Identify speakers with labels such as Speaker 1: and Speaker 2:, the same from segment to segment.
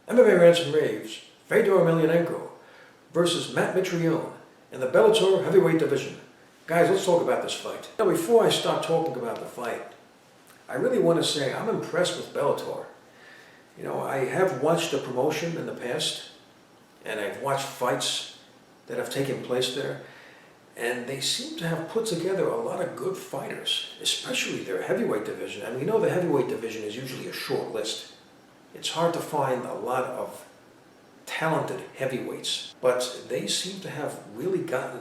Speaker 1: MMA Rants and Raves, Fedor Emelianenko versus Mitrione in the Bellator heavyweight division. Guys, let's talk about this fight. Now, before I start talking about the fight, I really want to say I'm impressed with Bellator. You know, I have watched the promotion in the past, and I've watched fights that have taken place there, and they seem to have put together a lot of good fighters, especially their heavyweight division. And we know the heavyweight division is usually a short list. It's hard to find a lot of talented heavyweights, but they seem to have really gotten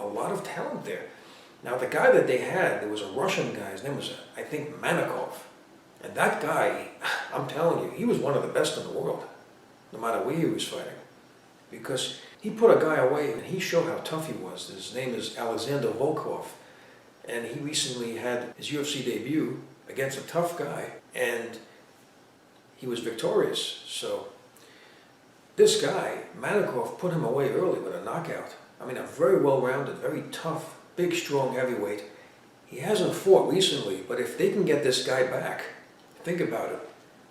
Speaker 1: a lot of talent there. Now, the guy that they had, there was a Russian guy, his name was, I think, Manikov. And that guy, I'm telling you, he was one of the best in the world, no matter where he was fighting. Because he put a guy away and he showed how tough he was. His name is Alexander Volkov. And he recently had his UFC debut against a tough guy, and he was victorious. So this guy, Manikov, put him away early with a knockout. I mean, a very well-rounded, very tough, big, strong heavyweight. He hasn't fought recently, but if they can get this guy back, think about it.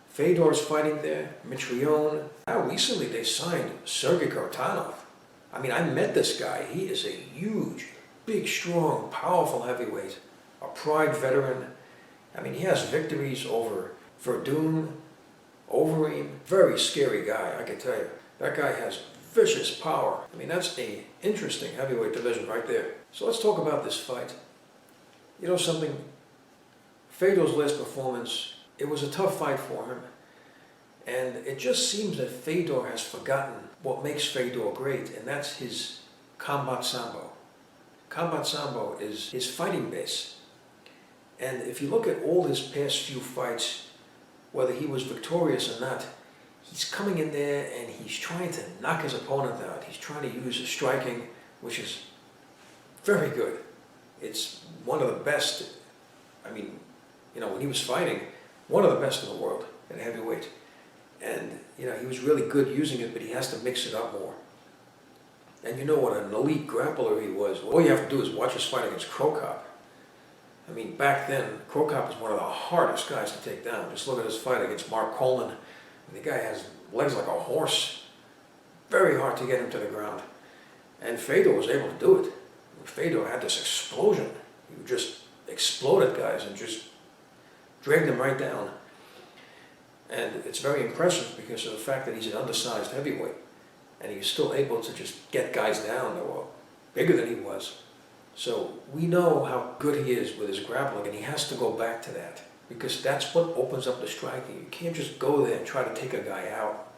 Speaker 1: Fedor's fighting there, Mitrione. Now recently they signed Sergey Kartanov. I mean, I met this guy. He is a huge, big, strong, powerful heavyweight, a Pride veteran. I mean, he has victories over Verdun, Overeem. Very scary guy, I can tell you. That guy has vicious power. I mean, that's an interesting heavyweight division right there. So let's talk about this fight. You know something? Fedor's last performance, it was a tough fight for him. And it just seems that Fedor has forgotten what makes Fedor great, and that's his combat sambo. Combat sambo is his fighting base. And if you look at all his past few fights, whether he was victorious or not, he's coming in there and he's trying to knock his opponent out. He's trying to use his striking, which is very good. It's one of the best. I mean, you know, when he was fighting, one of the best in the world at heavyweight. And, you know, he was really good using it, but he has to mix it up more. And you know what an elite grappler he was. All you have to do is watch his fight against Krokop. I mean, back then, Krokop was one of the hardest guys to take down. Just look at his fight against Mark Coleman. The guy has legs like a horse. Very hard to get him to the ground. And Fedor was able to do it. Fedor had this explosion. He just exploded guys and just dragged them right down. And it's very impressive because of the fact that he's an undersized heavyweight. And he's still able to just get guys down that were bigger than he was. So we know how good he is with his grappling, and he has to go back to that. Because that's what opens up the striking. You can't just go there and try to take a guy out.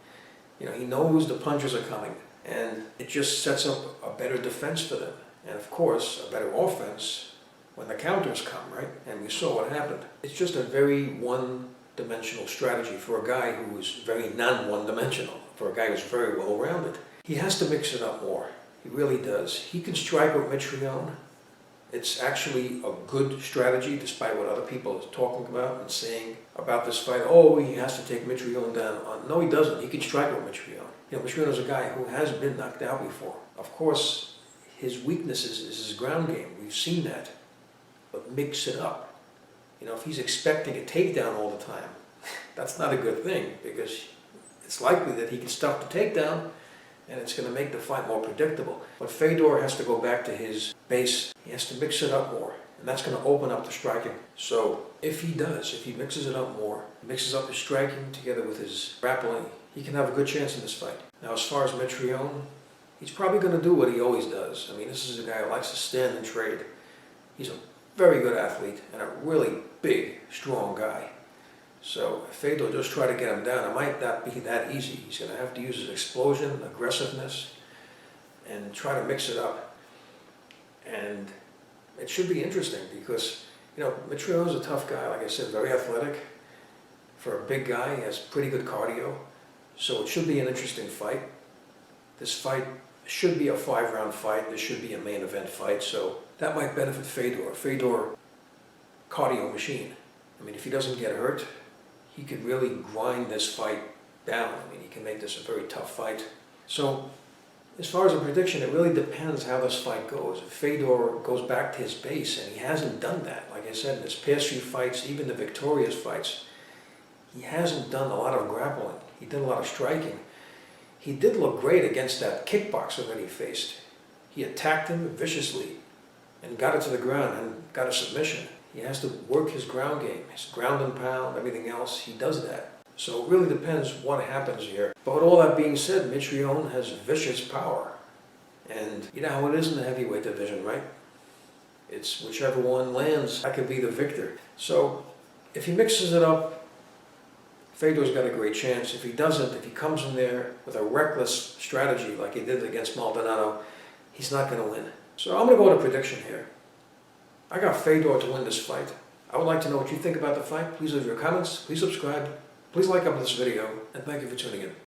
Speaker 1: You know, he knows the punches are coming, and it just sets up a better defense for them. And of course, a better offense when the counters come, right? And we saw what happened. It's just a very one-dimensional strategy for a guy who is very non-one-dimensional, for a guy who's very well-rounded. He has to mix it up more. He really does. He can strike with Mitrione. It's actually a good strategy, despite what other people are talking about and saying about this fight. Oh, he has to take Mitrione down. No, he doesn't. He can strike with Mitrione. You know, Mitrione is a guy who has been knocked out before. Of course, his weakness is his ground game. We've seen that. But mix it up. You know, if he's expecting a takedown all the time, that's not a good thing, because it's likely that he can stuff the takedown and it's going to make the fight more predictable. But Fedor has to go back to his base. He has to mix it up more, and that's going to open up the striking. So if he does, if he mixes it up more, mixes up his striking together with his grappling, he can have a good chance in this fight. Now, as far as Mitrione, he's probably going to do what he always does. I mean, this is a guy who likes to stand and trade. He's a very good athlete and a really big, strong guy. So if Fedor just try to get him down, it might not be that easy. He's going to have to use his explosion, aggressiveness, and try to mix it up. And it should be interesting because, you know, Mitrione's a tough guy. Like I said, very athletic. For a big guy, he has pretty good cardio. So it should be an interesting fight. This fight should be a 5-round fight. This should be a main event fight. So that might benefit Fedor. Fedor, cardio machine. I mean, if he doesn't get hurt, he could really grind this fight down. I mean, he can make this a very tough fight. So as far as a prediction, it really depends how this fight goes. If Fedor goes back to his base, and he hasn't done that, like I said, in his past few fights, even the victorious fights, he hasn't done a lot of grappling. He did a lot of striking. He did look great against that kickboxer that he faced. He attacked him viciously and got it to the ground and got a submission. He has to work his ground game, his ground and pound, everything else. He does that. So it really depends what happens here. But with all that being said, Mitrione has vicious power. And you know how it is in the heavyweight division, right? It's whichever one lands, that could be the victor. So if he mixes it up, Fedor's got a great chance. If he doesn't, if he comes in there with a reckless strategy like he did against Maldonado, he's not going to win. So I'm going to go with a prediction here. I got Fedor to win this fight. I would like to know what you think about the fight. Please leave your comments. Please subscribe. Please like up this video. And thank you for tuning in.